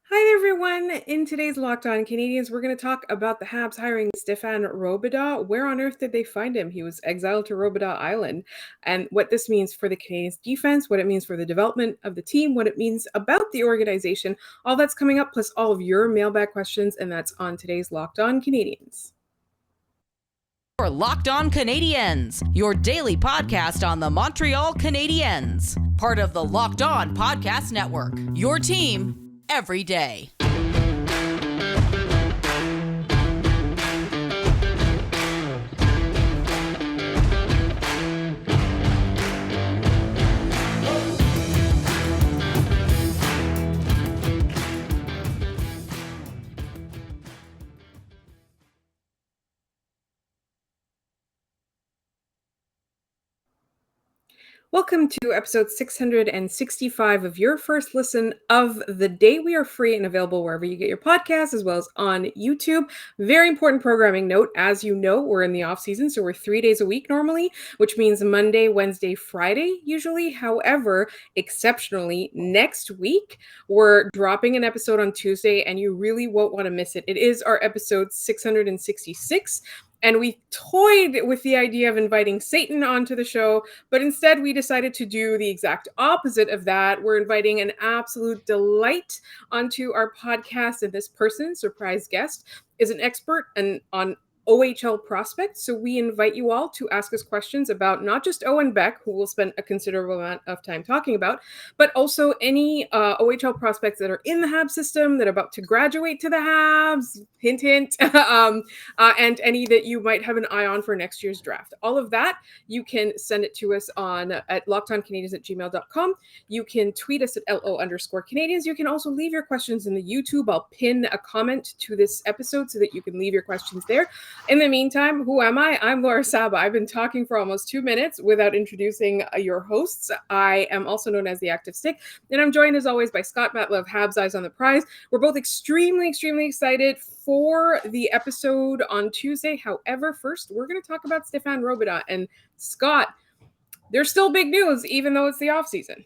Hi there, everyone. In today's Locked On Canadiens, we're going to talk about the Habs hiring Stephane Robidas. Where on earth did they find him? He was exiled to Robidas Island. And what this means for the Canadiens defense, what it means for the development of the team, what it means about the organization. All that's coming up, plus all of your mailbag questions. And that's on today's Locked On Canadiens. For Locked On Canadiens, your daily podcast on the Montreal Canadiens. Part of the Locked On Podcast Network, your team every day. Welcome to episode 665 of your first listen of the day. We are free and available wherever you get your podcasts, as well as on YouTube. Very important programming note. As you know, we're in the off season, so we're 3 days a week normally, which means Monday, Wednesday, Friday usually. However, exceptionally, next week, we're dropping an episode on Tuesday, and you really won't want to miss it. It is our episode 666. And we toyed with the idea of inviting Satan onto the show, but instead we decided to do the exact opposite of that. We're inviting an absolute delight onto our podcast, and this person, surprise guest, is an expert on OHL prospects. So we invite you all to ask us questions about not just Owen Beck, who we'll spend a considerable amount of time talking about, but also any OHL prospects that are in the Habs system, that are about to graduate to the Habs, hint, hint, and any that you might have an eye on for next year's draft. All of that, you can send it to us at lockedoncanadiens@gmail.com. You can tweet us at LO_Canadiens. You can also leave your questions in the YouTube. I'll pin a comment to this episode so that you can leave your questions there. In the meantime, who am I? I'm Laura Saba. I've been talking for almost 2 minutes without introducing your hosts. I am also known as the Active Stick, and I'm joined as always by Scott Matlev, Habs Eyes on the Prize. We're both extremely, extremely excited for the episode on Tuesday. However, first, we're going to talk about Stephane Robidas. And Scott, there's still big news, even though it's the offseason.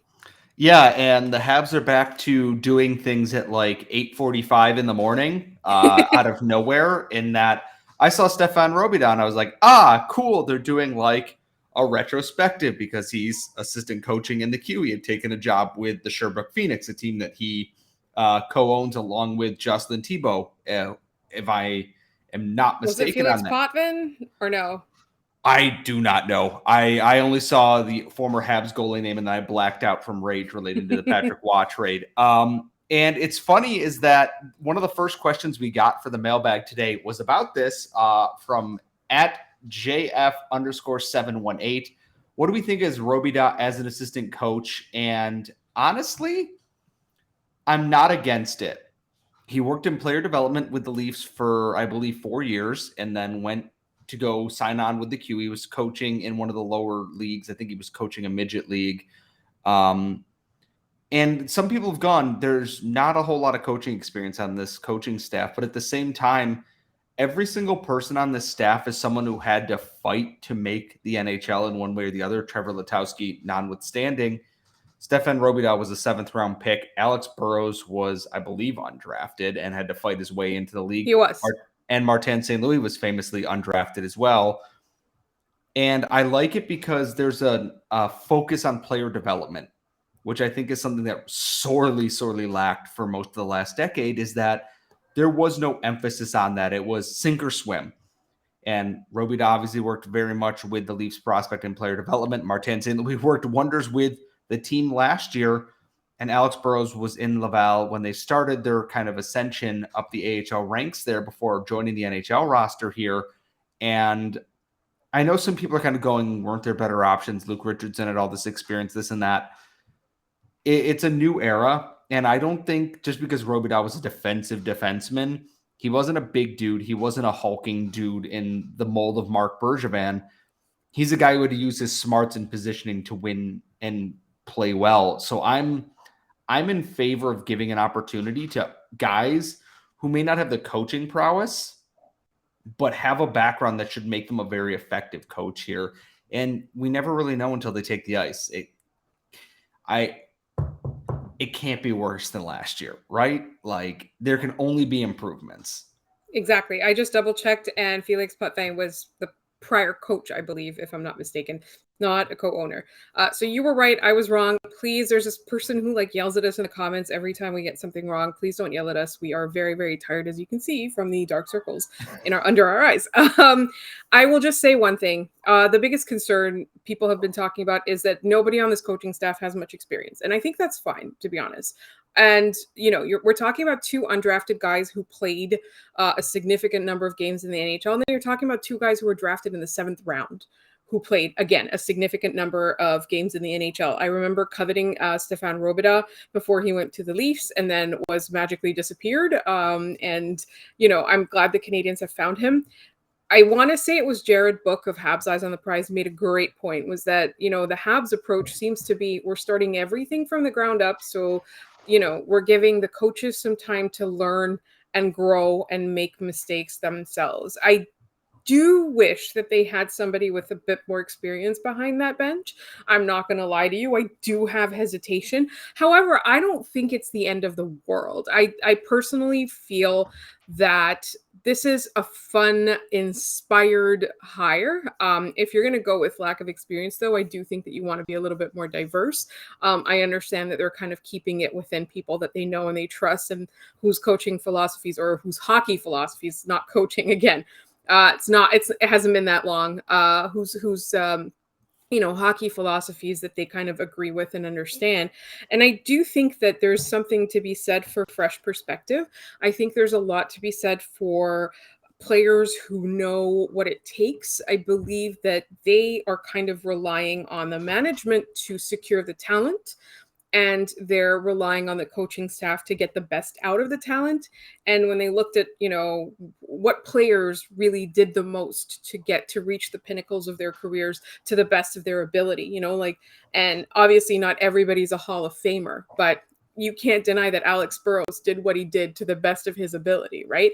Yeah, and the Habs are back to doing things at like 8:45 in the morning out of nowhere. In that I saw Stephane Robidas and I was like, cool. They're doing like a retrospective because he's assistant coaching in the Q. He had taken a job with the Sherbrooke Phoenix, a team that he co-owns along with Jocelyn Thibault, if I am not mistaken. Was it Felix Potvin or no? I do not know. I only saw the former Habs goalie name and then I blacked out from rage related to the Patrick Waugh trade. And it's funny is that one of the first questions we got for the mailbag today was about this from @JF_718. What do we think is Robidas as an assistant coach? And honestly, I'm not against it. He worked in player development with the Leafs for, I believe, 4 years and then went to go sign on with the Q. He was coaching in one of the lower leagues. I think he was coaching a midget league. And some people have gone, there's not a whole lot of coaching experience on this coaching staff, but at the same time, every single person on this staff is someone who had to fight to make the NHL in one way or the other. Trevor Letowski notwithstanding. Stephane Robidas was a 7th-round pick. Alex Burrows was, I believe, undrafted and had to fight his way into the league. He was. And Martin St. Louis was famously undrafted as well. And I like it because there's a focus on player development, which I think is something that sorely, sorely lacked for most of the last decade, is that there was no emphasis on that. It was sink or swim. And Robidas obviously worked very much with the Leafs prospect and player development. Martin St. Louis worked wonders with the team last year. And Alex Burrows was in Laval when they started their kind of ascension up the AHL ranks there before joining the NHL roster here. And I know some people are kind of going, weren't there better options? Luke Richardson had all this experience, this and that. It's a new era. And I don't think just because Robidas was a defensive defenseman, he wasn't a big dude. He wasn't a hulking dude in the mold of Marc Bergevin. He's a guy who would use his smarts and positioning to win and play well. So I'm in favor of giving an opportunity to guys who may not have the coaching prowess, but have a background that should make them a very effective coach here. And we never really know until they take the ice. it can't be worse than last year, right? Like there can only be improvements. Exactly. I just double checked, and Felix Potvin was the prior coach, I believe, if I'm not mistaken, not a co-owner. So you were right. I was wrong. Please, there's this person who like yells at us in the comments every time we get something wrong. Please don't yell at us. We are very, very tired, as you can see from the dark circles in our under our eyes. I will just say one thing. The biggest concern people have been talking about is that nobody on this coaching staff has much experience, and I think that's fine, to be honest. And we're talking about two undrafted guys who played a significant number of games in the NHL. And then you're talking about two guys who were drafted in the 7th round who played, again, a significant number of games in the NHL. I remember coveting Stephane Robidas before he went to the Leafs and then was magically disappeared. And I'm glad the Canadiens have found him. I want to say it was Jared Book of Habs Eyes on the Prize made a great point, was that, the Habs approach seems to be we're starting everything from the ground up. So, we're giving the coaches some time to learn and grow and make mistakes themselves. I do wish that they had somebody with a bit more experience behind that bench. I'm not going to lie to you. I do have hesitation. However, I don't think it's the end of the world. I personally feel that this is a fun, inspired hire. If you're going to go with lack of experience, though, I do think that you want to be a little bit more diverse. I understand that they're kind of keeping it within people that they know and they trust and whose coaching philosophies or whose hockey philosophies, not coaching again. It hasn't been that long. Whose hockey philosophies that they kind of agree with and understand. And I do think that there's something to be said for fresh perspective. I think there's a lot to be said for players who know what it takes. I believe that they are kind of relying on the management to secure the talent, and they're relying on the coaching staff to get the best out of the talent. And when they looked at, what players really did the most to get to reach the pinnacles of their careers to the best of their ability, and obviously not everybody's a Hall of Famer, but you can't deny that Alex Burrows did what he did to the best of his ability, right?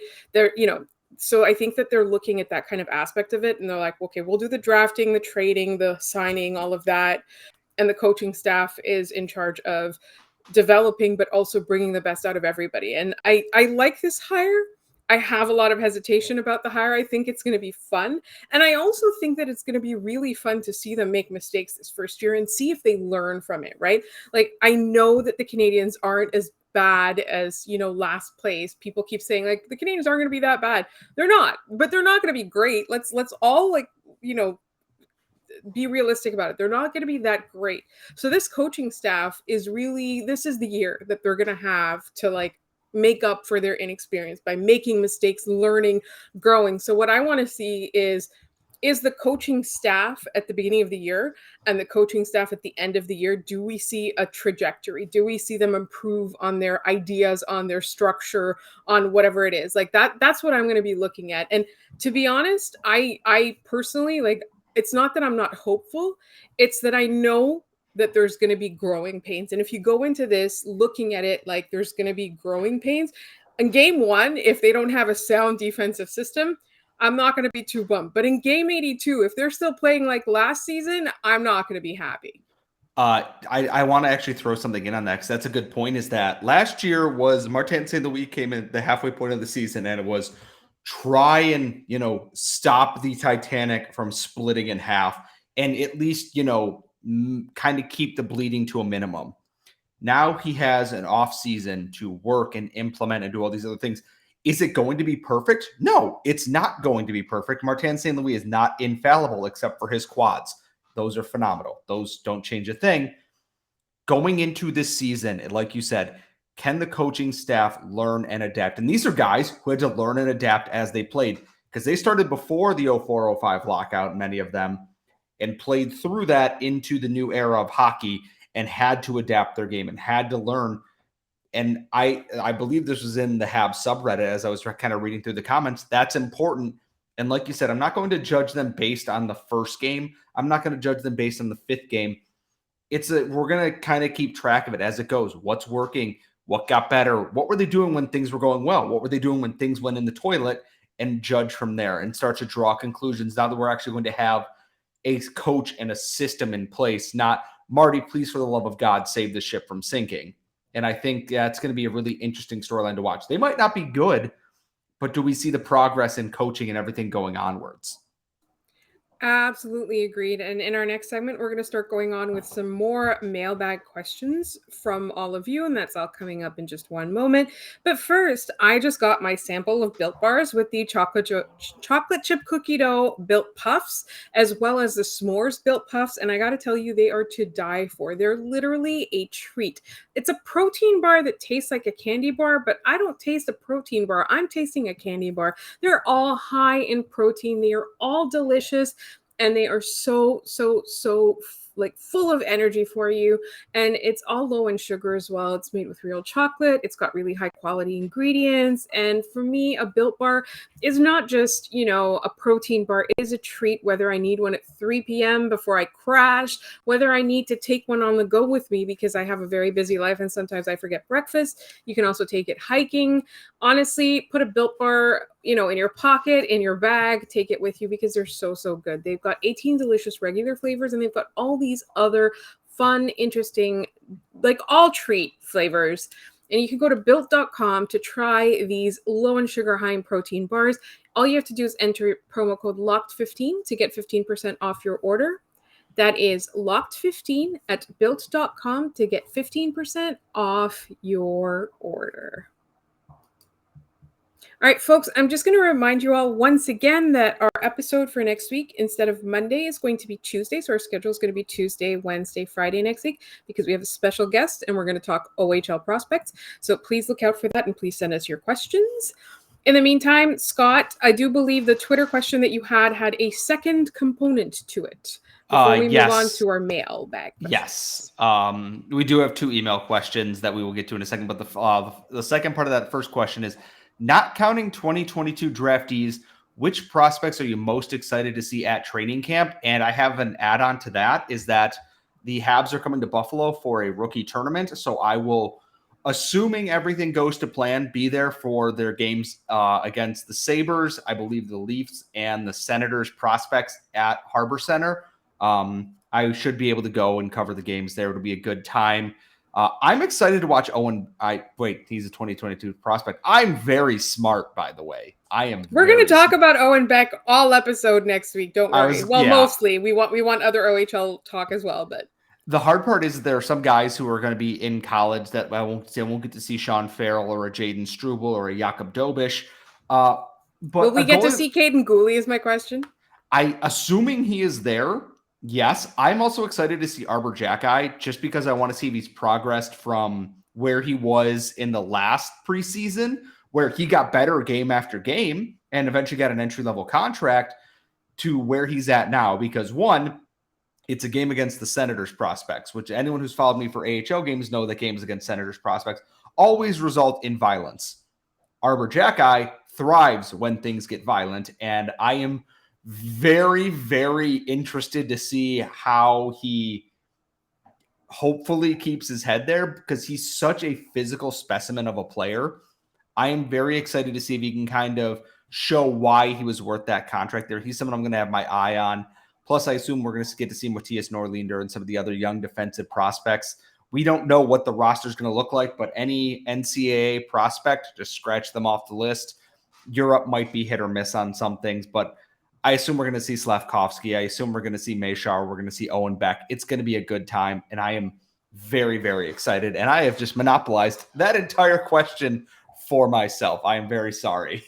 So I think that they're looking at that kind of aspect of it, and they're like, okay, we'll do the drafting, the trading, the signing, all of that. And the coaching staff is in charge of developing, but also bringing the best out of everybody. And I like this hire. I have a lot of hesitation about the hire. I think it's going to be fun. And I also think that it's going to be really fun to see them make mistakes this first year and see if they learn from it, right? Like, I know that the Canadiens aren't as bad as, last place. People keep saying, like, the Canadiens aren't going to be that bad. They're not, but they're not going to be great. Let's all, like, be realistic about it. They're not going to be that great. So this coaching staff this is the year that they're going to have to like make up for their inexperience by making mistakes, learning, growing. So what I want to see is the coaching staff at the beginning of the year and the coaching staff at the end of the year, do we see a trajectory? Do we see them improve on their ideas, on their structure, on whatever it is? Like that's what I'm going to be looking at. And to be honest, I personally, like, it's not that I'm not hopeful. It's that I know that there's going to be growing pains. And if you go into this looking at it like there's going to be growing pains, in game 1, if they don't have a sound defensive system, I'm not going to be too bummed. But in game 82, if they're still playing like last season, I'm not going to be happy. I want to actually throw something in on that because that's a good point, is that last year was Martin St. Louis came in the halfway point of the season, and it was try and, stop the Titanic from splitting in half and at least, kind of keep the bleeding to a minimum. Now he has an off season to work and implement and do all these other things. Is it going to be perfect? No, it's not going to be perfect. Martin St. Louis is not infallible except for his quads. Those are phenomenal. Those don't change a thing. Going into this season, like you said, can the coaching staff learn and adapt? And these are guys who had to learn and adapt as they played because they started before the 04-05 lockout, many of them, and played through that into the new era of hockey and had to adapt their game and had to learn. And I believe this was in the Habs subreddit as I was kind of reading through the comments. That's important. And like you said, I'm not going to judge them based on the first game. I'm not going to judge them based on the 5th game. We're going to kind of keep track of it as it goes. What's working? What got better? What were they doing when things were going well? What were they doing when things went in the toilet? And judge from there and start to draw conclusions now that we're actually going to have a coach and a system in place, not Marty, please, for the love of God, save the ship from sinking. And I think that's going to be a really interesting storyline to watch. They might not be good, but do we see the progress in coaching and everything going onwards? Absolutely agreed. And in our next segment, we're going to start going on with some more mailbag questions from all of you. And that's all coming up in just one moment. But first, I just got my sample of Built Bars with the chocolate chip cookie dough Built Puffs, as well as the s'mores Built Puffs. And I got to tell you, they are to die for. They're literally a treat. It's a protein bar that tastes like a candy bar, but I don't taste a protein bar. I'm tasting a candy bar. They're all high in protein. They are all delicious. And they are so like full of energy for you. And it's all low in sugar as well. It's made with real chocolate. It's got really high quality ingredients. And for me, a Built Bar is not just, a protein bar. It is a treat, whether I need one at 3 p.m. before I crash, whether I need to take one on the go with me because I have a very busy life and sometimes I forget breakfast. You can also take it hiking. Honestly, put a Built Bar, in your pocket, in your bag, take it with you because they're so good. They've got 18 delicious regular flavors and they've got all these other fun, interesting, like all treat flavors. And you can go to built.com to try these low in sugar, high in protein bars. All you have to do is enter promo code LOCKED15 to get 15% off your order. That is LOCKED15 at built.com to get 15% off your order. All right, folks, I'm just going to remind you all once again that our episode for next week, instead of Monday, is going to be Tuesday. So our schedule is going to be Tuesday, Wednesday, Friday next week because we have a special guest and we're going to talk OHL prospects. So please look out for that and please send us your questions. In the meantime, Scott, I do believe the Twitter question that you had a second component to it. Before we move on to our mailbag questions. Yes. We do have 2 email questions that we will get to in a second. But the second part of that first question is, not counting 2022 draftees, which prospects are you most excited to see at training camp? And I have an add-on to that, is that the Habs are coming to Buffalo for a rookie tournament. So I will, assuming everything goes to plan, be there for their games against the Sabres, I believe the Leafs, and the Senators prospects at Harbor Center. I should be able to go and cover the games there. It'll be a good time. I'm excited to watch Owen. He's a 2022 prospect. I'm very smart, by the way. We're going to talk about Owen Beck all episode next week. Don't worry. Mostly we want other OHL talk as well, but the hard part is that there are some guys who are going to be in college that I won't get to see Sean Farrell or a Jaden Struble or a Jakob Dobish. But will we get to see Caden Gooley is my question. Assuming he is there. Yes, I'm also excited to see Arbor Jacki just because I want to see if he's progressed from where he was in the last preseason, where he got better game after game and eventually got an entry-level contract, to where he's at now. Because one, it's a game against the Senators prospects, which anyone who's followed me for AHL games know that games against Senators prospects always result in violence. Arbor Jacki thrives when things get violent, and I am very, very interested to see how he hopefully keeps his head there because he's such a physical specimen of a player. I am very excited to see if he can kind of show why he was worth that contract there. He's someone I'm going to have my eye on. Plus, I assume we're going to get to see Matthias Norlinder and some of the other young defensive prospects. We don't know what the roster is going to look like, but any NCAA prospect, just scratch them off the list. Europe might be hit or miss on some things, but I assume we're going to see Slavkovsky. I assume we're going to see Mayshar. We're going to see Owen Beck. It's going to be a good time, and I am very, very excited. And I have just monopolized that entire question for myself. I am very sorry.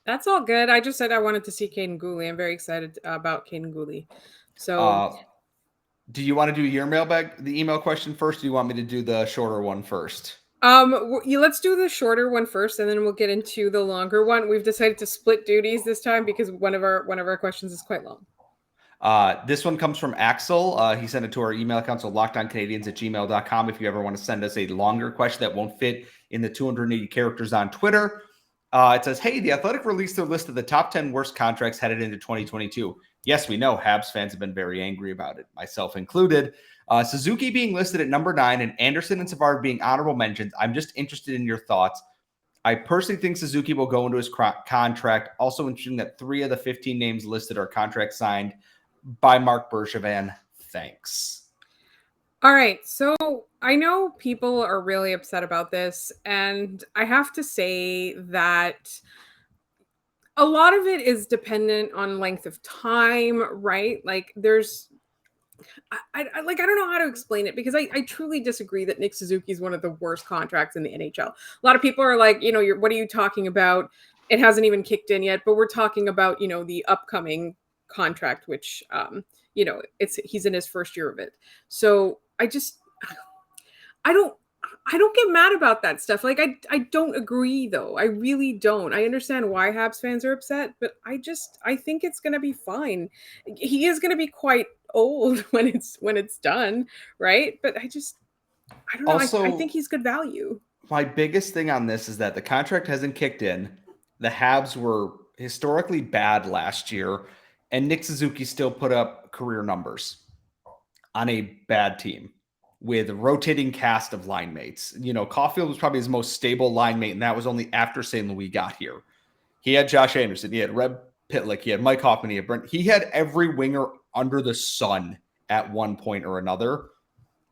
That's all good. I just said I wanted to see Caden Gooley. I'm very excited about Caden Gooley. So, do you want to do your mailbag, the email question first? Or do you want me to do the shorter one first? Let's do the shorter one first, and then we'll get into the longer one. We've decided to split duties this time because one of our questions is quite long. This one comes from Axel. He sent it to our email account, so lockedoncanadians@gmail.com. If you ever want to send us a longer question that won't fit in the 280 characters on Twitter. It says, hey, the Athletic released their list of the top 10 worst contracts headed into 2022. Yes, we know Habs fans have been very angry about it, myself included. Suzuki being listed at number 9 and Anderson and Savard being honorable mentions. I'm just interested in your thoughts. I personally think Suzuki will go into his contract. Also interesting that 3 of the 15 names listed are contracts signed by Mark Bergevin. Thanks. All right, so I know people are really upset about this, and I have to say that a lot of it is dependent on length of time, right? Like, there's like I don't know how to explain it because I truly disagree that Nick Suzuki is one of the worst contracts in the NHL. A lot of people are like, what are you talking about? It hasn't even kicked in yet, but we're talking about, the upcoming contract, which it's he's in his first year of it. So I don't I don't get mad about that stuff. Like I don't agree though. I really don't. I understand why Habs fans are upset, but I think it's going to be fine. He is going to be quite old when it's done, right? But I don't know. I Also, think he's good value. my biggest thing on this is that the contract hasn't kicked in. The Habs were historically bad last year, and Nick Suzuki still put up career numbers on a bad team with a rotating cast of line mates. Caulfield was probably his most stable line mate, and that was only after St. Louis got here. He had Josh Anderson, he had Reb Pitlick, he had Mike Hoffman, he had Brent. He had every winger under the sun at one point or another.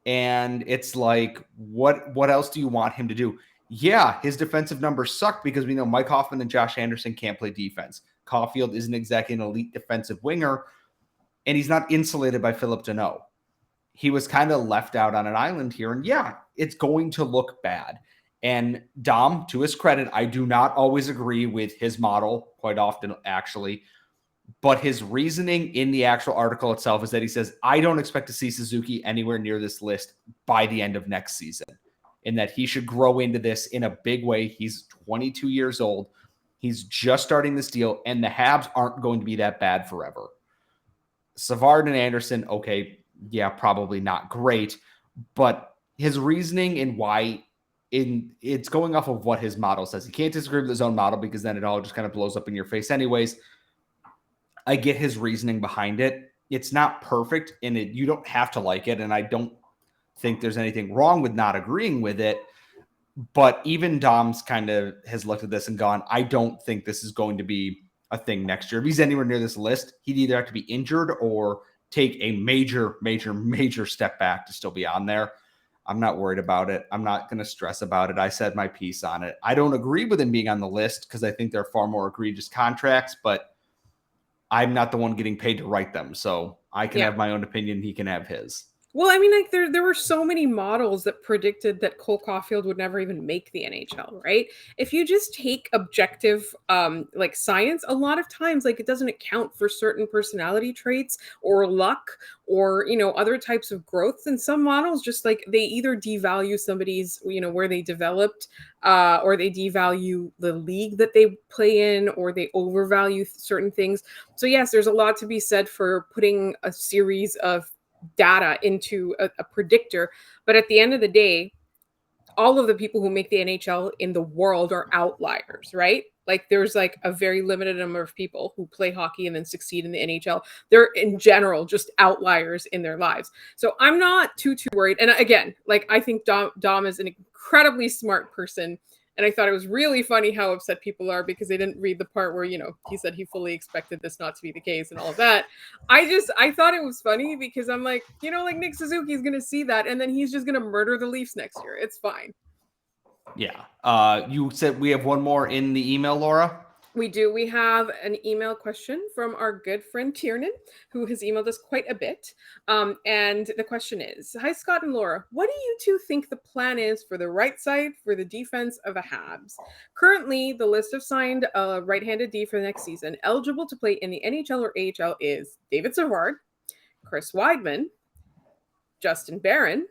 And it's like, what else do you want him to do? Yeah, his defensive numbers suck because we know Mike Hoffman and Josh Anderson can't play defense. Caulfield isn't exactly an elite defensive winger, and he's not insulated by Philip Deneau. He was kind of left out on an island here, and yeah, it's going to look bad. And Dom, to his credit, I do not always agree with his model, quite often, actually. But his reasoning in the actual article itself is that he says, I don't expect to see Suzuki anywhere near this list by the end of next season, and that he should grow into this in a big way. He's 22 years old. He's just starting this deal, and the Habs aren't going to be that bad forever. Savard and Anderson, okay, yeah, probably not great, but his reasoning and why it's going off of what his model says. He can't disagree with his own model because then it all just kind of blows up in your face anyways. I get his reasoning behind it. It's not perfect, and you don't have to like it, and I don't think there's anything wrong with not agreeing with it. But even Dom's kind of has looked at this and gone, I don't think this is going to be a thing next year. If he's anywhere near this list, he'd either have to be injured or take a major step back to still be on there. I'm not worried about it. I'm not going to stress about it. I said my piece on it. I don't agree with him being on the list because I think they're far more egregious contracts, but I'm not the one getting paid to write them. So I can have my own opinion. He can have his. Well, I mean, like there were so many models that predicted that Cole Caulfield would never even make the NHL, right? If you just take objective like science, a lot of times like it doesn't account for certain personality traits or luck or other types of growth. And some models just like they either devalue somebody's where they developed or they devalue the league that they play in or they overvalue certain things. So yes, there's a lot to be said for putting a series of data into a predictor, but at the end of the day, all of the people who make the NHL in the world are outliers, right? Like there's like a very limited number of people who play hockey and then succeed in the NHL. They're in general just outliers in their lives. So I'm not too worried. And again, like I think Dom is an incredibly smart person. And I thought it was really funny how upset people are because they didn't read the part where, he said he fully expected this not to be the case and all of that. I thought it was funny because I'm like, like Nick Suzuki is going to see that and then he's just going to murder the Leafs next year. It's fine. Yeah. You said we have one more in the email, Laura? We do. We have an email question from our good friend Tiernan, who has emailed us quite a bit. And the question is, hi, Scott and Laura. What do you two think the plan is for the right side for the defense of the Habs? Currently, the list of signed right-handed D for the next season, eligible to play in the NHL or AHL is David Savard, Chris Wideman, Justin Barron,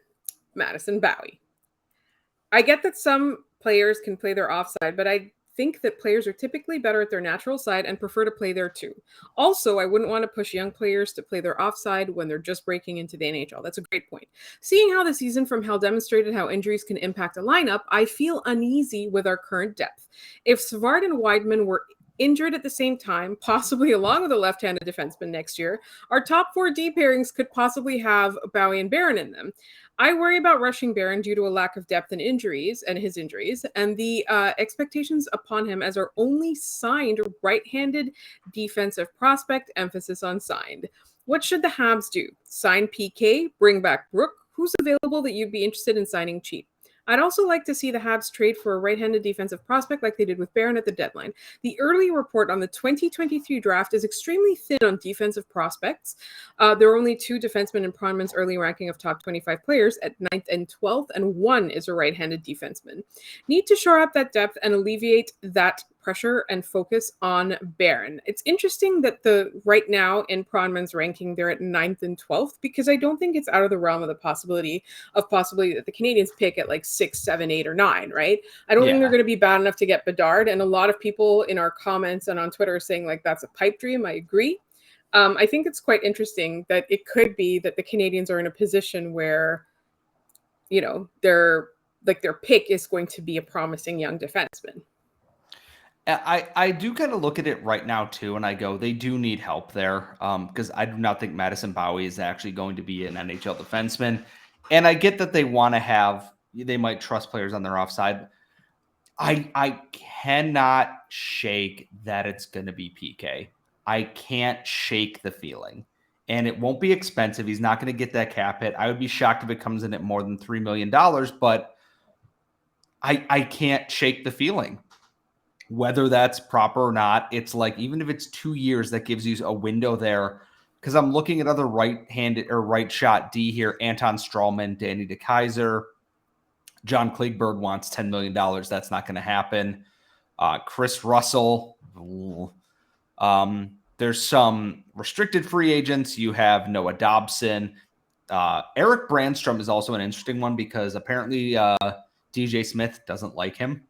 Madison Bowie. I get that some players can play their offside, but I think that players are typically better at their natural side and prefer to play there too. Also, I wouldn't want to push young players to play their offside when they're just breaking into the NHL. That's a great point. Seeing how the season from hell demonstrated how injuries can impact a lineup, I feel uneasy with our current depth. If Savard and Wideman were injured at the same time, possibly along with a left-handed defenseman next year, our top 4 D pairings could possibly have Bowie and Barron in them. I worry about rushing Barron due to a lack of depth and his injuries, and the expectations upon him as our only signed right-handed defensive prospect, emphasis on signed. What should the Habs do? Sign PK, bring back Brook, who's available that you'd be interested in signing cheap. I'd also like to see the Habs trade for a right-handed defensive prospect like they did with Barron at the deadline. The early report on the 2023 draft is extremely thin on defensive prospects. There are only 2 defensemen in Pronman's early ranking of top 25 players at 9th and 12th, and 1 is a right-handed defenseman. Need to shore up that depth and alleviate that pressure and focus on Barron. It's interesting that right now in Pronman's ranking, they're at 9th and 12th, because I don't think it's out of the realm of the possibility that the Canadiens pick at like 6, 7, 8, or 9, right? I don't think they're going to be bad enough to get Bedard. And a lot of people in our comments and on Twitter are saying like that's a pipe dream. I agree. I think it's quite interesting that it could be that the Canadiens are in a position where, their pick is going to be a promising young defenseman. I do kind of look at it right now too, and I go, they do need help there, because I do not think Madison Bowie is actually going to be an NHL defenseman. And I get that they might trust players on their offside. I cannot shake that it's going to be PK. I can't shake the feeling. And it won't be expensive. He's not going to get that cap hit. I would be shocked if it comes in at more than $3 million, but I can't shake the feeling. Whether that's proper or not, it's like, even if it's 2 years, that gives you a window there. Because I'm looking at other right-handed or right shot D here. Anton Strawman, Danny DeKeyser, John Klingberg wants $10 million. That's not going to happen. Chris Russell. There's some restricted free agents. You have Noah Dobson. Eric Brandstrom is also an interesting one, because apparently DJ Smith doesn't like him.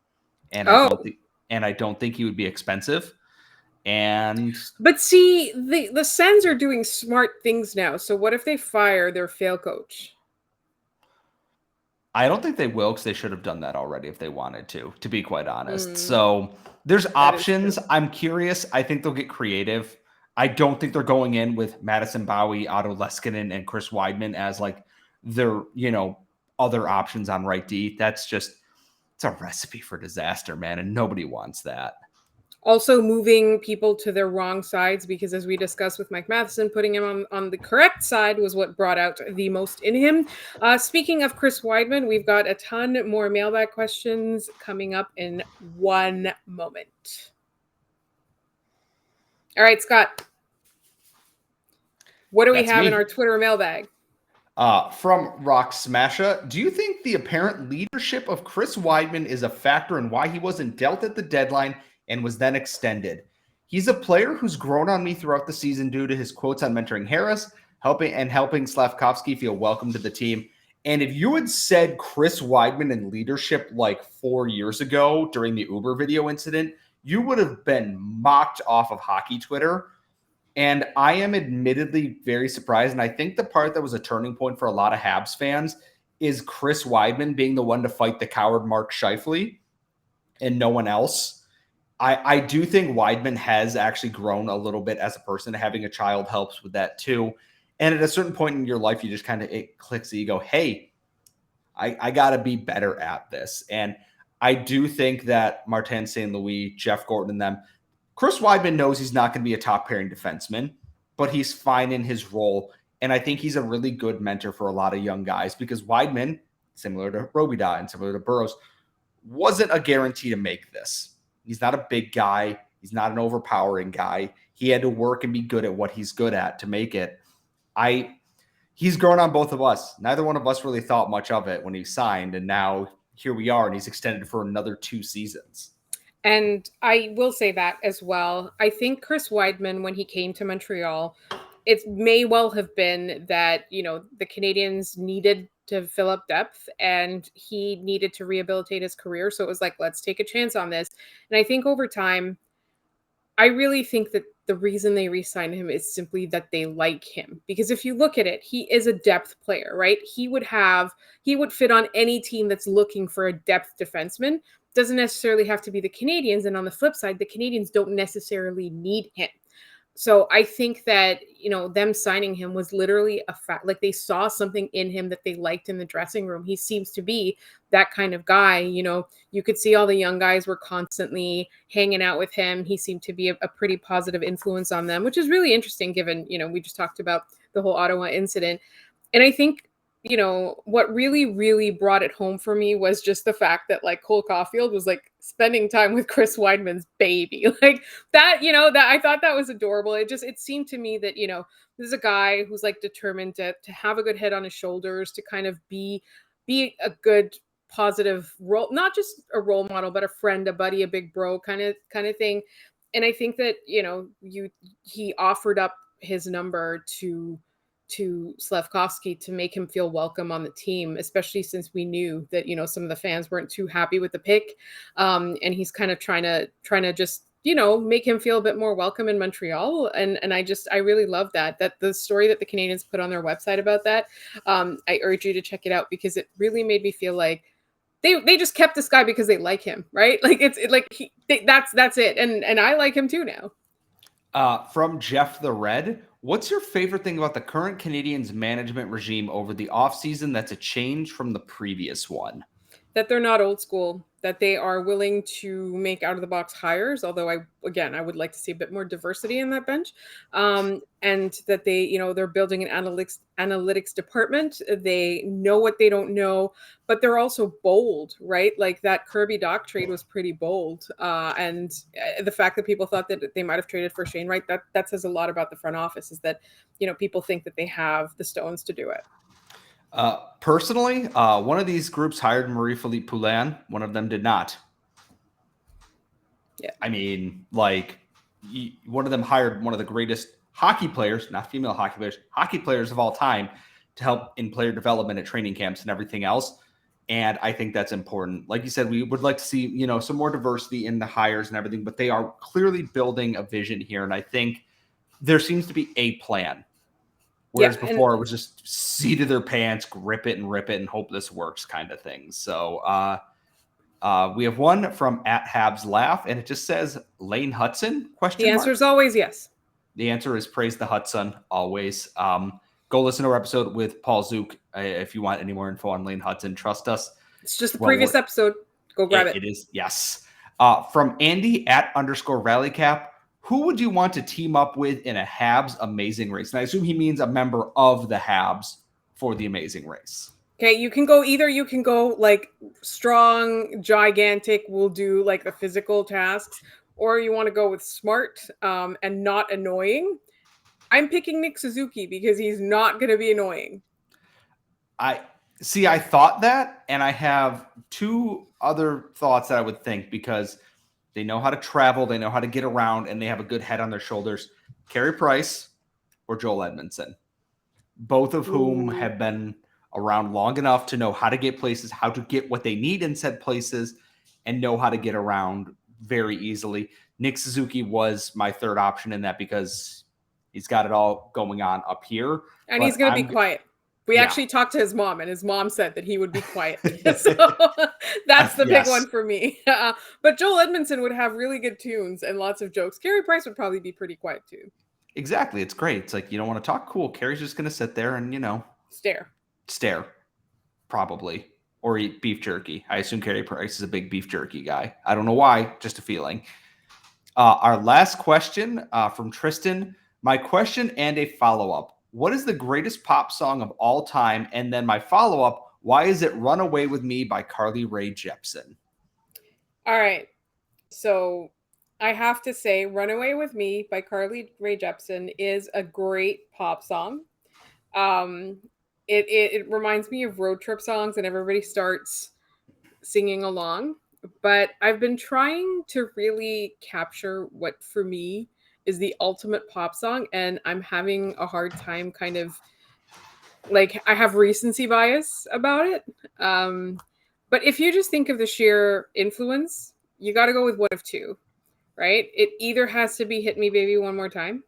And I don't think he would be expensive. But see, the Sens are doing smart things now. So what if they fire their fail coach? I don't think they will, because they should have done that already if they wanted to be quite honest. So there's options. I'm curious. I think they'll get creative. I don't think they're going in with Madison Bowie, Otto Leskinen, and Chris Wideman as like their, other options on right D. It's a recipe for disaster, man. And nobody wants that. Also moving people to their wrong sides, because as we discussed with Mike Matheson, putting him on the correct side was what brought out the most in him. Speaking of Chris Wideman, we've got a ton more mailbag questions coming up in one moment. All right, Scott. What do we have in our Twitter mailbag? From Rock Smasha, do you think the apparent leadership of Chris Wideman is a factor in why he wasn't dealt at the deadline and was then extended? He's a player who's grown on me throughout the season due to his quotes on mentoring Harris, helping Slavkovsky feel welcome to the team. And if you had said Chris Wideman in leadership like 4 years ago during the Uber video incident, you would have been mocked off of hockey Twitter. And I am admittedly very surprised. And I think the part that was a turning point for a lot of Habs fans is Chris Wideman being the one to fight the coward Mark Scheifele and no one else. I do think Wideman has actually grown a little bit as a person. Having a child helps with that too. And at a certain point in your life, you just it clicks that you go, hey, I got to be better at this. And I do think that Martin St. Louis, Jeff Gorton, and them, Chris Wideman knows he's not going to be a top pairing defenseman, but he's fine in his role. And I think he's a really good mentor for a lot of young guys, because Wideman, similar to Robidas and similar to Burroughs, wasn't a guarantee to make this. He's not a big guy. He's not an overpowering guy. He had to work and be good at what he's good at to make it. He's grown on both of us. Neither one of us really thought much of it when he signed, and now here we are, and he's extended for another 2 seasons. And I will say that as well. I think Chris Wideman, when he came to Montreal, it may well have been that, the Canadiens needed to fill up depth and he needed to rehabilitate his career. So it was like, let's take a chance on this. And I think over time, I really think that the reason they re-signed him is simply that they like him. Because if you look at it, he is a depth player, right? He would fit on any team that's looking for a depth defenseman. Doesn't necessarily have to be the Canadiens. And on the flip side, the Canadiens don't necessarily need him. So I think that, them signing him was literally a fact. Like, they saw something in him that they liked in the dressing room. He seems to be that kind of guy. You could see all the young guys were constantly hanging out with him. He seemed to be a pretty positive influence on them, which is really interesting given, we just talked about the whole Ottawa incident. And I think you know, what really, really brought it home for me was just the fact that like Cole Caulfield was like spending time with Chris Wideman's baby. Like that, you know, that I thought that was adorable. It seemed to me that, you know, this is a guy who's like determined to have a good head on his shoulders, to kind of be a good positive role, not just a role model, but a friend, a buddy, a big bro kind of thing. And I think that, you know, he offered up his number to Slavkovsky to make him feel welcome on the team, especially since we knew that, you know, some of the fans weren't too happy with the pick. And he's kind of trying to just, you know, make him feel a bit more welcome in Montreal. And I really love that the story that the Canadiens put on their website about that. I urge you to check it out because it really made me feel like they just kept this guy because they like him, right? Like that's it. And I like him too now. From Jeff the Red, what's your favorite thing about the current Canadiens management regime over the offseason that's a change from the previous one? That they're not old school, that they are willing to make out of the box hires. Although I would like to see a bit more diversity in that bench, and that they, you know, they're building an analytics department. They know what they don't know, but they're also bold, right? Like that Kirby Doc trade was pretty bold, and the fact that people thought that they might have traded for Shane Wright, that says a lot about the front office. Is that, you know, people think that they have the stones to do it. Personally, one of these groups hired Marie-Philippe Poulin. One of them did not. Yeah. I mean, like, one of them hired one of the greatest hockey players, not female hockey players of all time, to help in player development at training camps and everything else. And I think that's important. Like you said, we would like to see, you know, some more diversity in the hires and everything, but they are clearly building a vision here. And I think there seems to be a plan. Whereas before it was just seat of their pants, grip it and rip it and hope this works kind of thing. So we have one from @Habs Laugh, and it just says Lane Hudson? The answer is always yes. The answer is praise the Hudson, always. Go listen to our episode with Paul Zook if you want any more info on Lane Hudson. Trust us. It's just the previous episode. Go grab it. It is, yes. From Andy @_rallycap. Who would you want to team up with in a Habs Amazing Race? And I assume he means a member of the Habs for the Amazing Race. Okay, you can go like strong, gigantic, will do like the physical tasks, or you want to go with smart and not annoying. I'm picking Nick Suzuki because he's not going to be annoying. I thought that, and I have two other thoughts that I would think because they know how to travel, they know how to get around, and they have a good head on their shoulders. Carey Price or Joel Edmondson, both of whom have been around long enough to know how to get places, how to get what they need in said places, and know how to get around very easily. Nick Suzuki was my third option in that because he's got it all going on up here. And he's going to be quiet. We actually talked to his mom, and his mom said that he would be quiet. So that's the big one for me. But Joel Edmondson would have really good tunes and lots of jokes. Carey Price would probably be pretty quiet too. Exactly. It's great. It's like, you don't want to talk? Cool. Carey's just going to sit there and, you know. Stare. Probably. Or eat beef jerky. I assume Carey Price is a big beef jerky guy. I don't know why. Just a feeling. Our last question from Tristan. My question and a follow-up. What is the greatest pop song of all time? And then my follow-up, why is it Run Away With Me by Carly Rae Jepsen? All right. So I have to say Run Away With Me by Carly Rae Jepsen is a great pop song. It reminds me of road trip songs and everybody starts singing along. But I've been trying to really capture what for me is the ultimate pop song, and I'm having a hard time kind of like I have recency bias about it. But if you just think of the sheer influence, you got to go with one of two, right? It either has to be Hit Me Baby One More Time,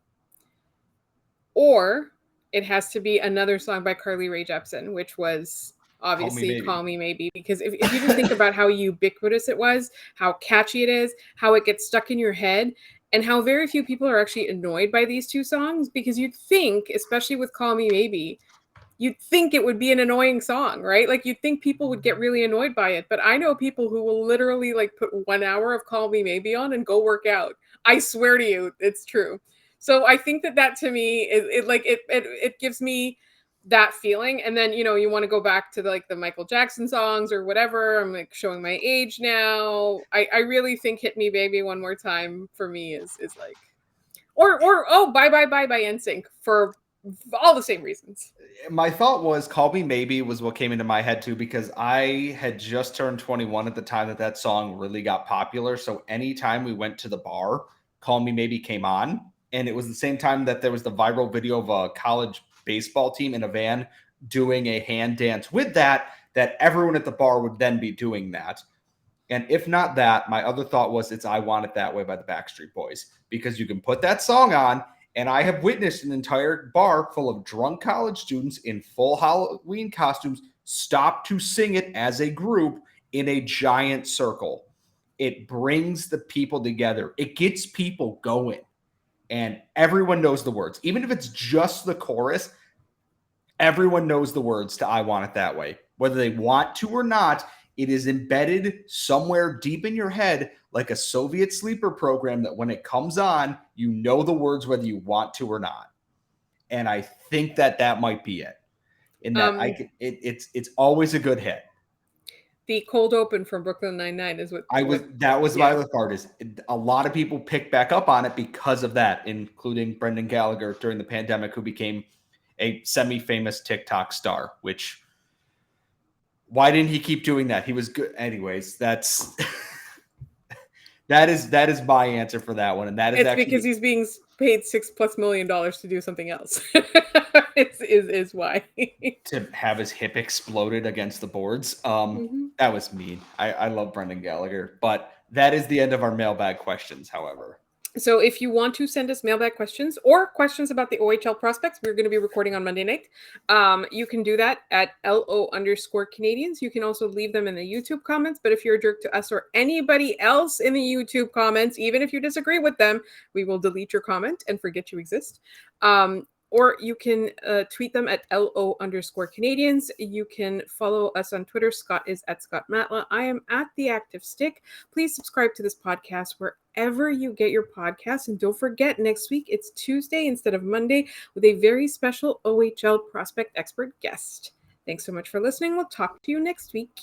or it has to be another song by Carly Rae Jepsen, which was obviously Call Me Maybe. Because if you just think about how ubiquitous it was, how catchy it is, how it gets stuck in your head, and how very few people are actually annoyed by these two songs, because you'd think, especially with Call Me Maybe, you'd think it would be an annoying song, right? Like you'd think people would get really annoyed by it. But I know people who will literally like put 1 hour of Call Me Maybe on and go work out. I swear to you, it's true. So I think that to me, it gives me that feeling. And then, you want to go back to like the Michael Jackson songs or whatever. I'm like showing my age now. I really think Hit Me Baby One More Time for me is like, or oh, Bye Bye Bye by NSYNC for all the same reasons. My thought was Call Me Maybe was what came into my head too, because I had just turned 21 at the time that song really got popular. So anytime we went to the bar, Call Me Maybe came on. And it was the same time that there was the viral video of a college baseball team in a van doing a hand dance with that everyone at the bar would then be doing that. And if not that, my other thought was it's I Want It That Way by the Backstreet Boys, because you can put that song on. And I have witnessed an entire bar full of drunk college students in full Halloween costumes stop to sing it as a group in a giant circle. It brings the people together. It gets people going. And everyone knows the words. Even if it's just the chorus, everyone knows the words to I Want It That Way. Whether they want to or not, it is embedded somewhere deep in your head like a Soviet sleeper program that when it comes on, you know the words whether you want to or not. And I think that might be it. In that it's always a good hit. The cold open from Brooklyn Nine-Nine is what that was my other part is a lot of people picked back up on it because of that, including Brendan Gallagher during the pandemic, who became a semi-famous TikTok star, which why didn't he keep doing that? He was good. Anyways, that's that is my answer for that one. And that is it's actually because he's being paid $6+ million to do something else. is why. To have his hip exploded against the boards. That was mean. I love Brendan Gallagher, but that is the end of our mailbag questions, however. So if you want to send us mailbag questions or questions about the OHL prospects, we're going to be recording on Monday night. You can do that at LO_Canadiens. You can also leave them in the YouTube comments. But if you're a jerk to us or anybody else in the YouTube comments, even if you disagree with them, we will delete your comment and forget you exist. Or you can tweet them at LO_Canadiens. You can follow us on Twitter. Scott is at Scott Matla. I am at The Active Stick. Please subscribe to this podcast wherever you get your podcasts. And don't forget, next week it's Tuesday instead of Monday with a very special OHL prospect expert guest. Thanks so much for listening. We'll talk to you next week.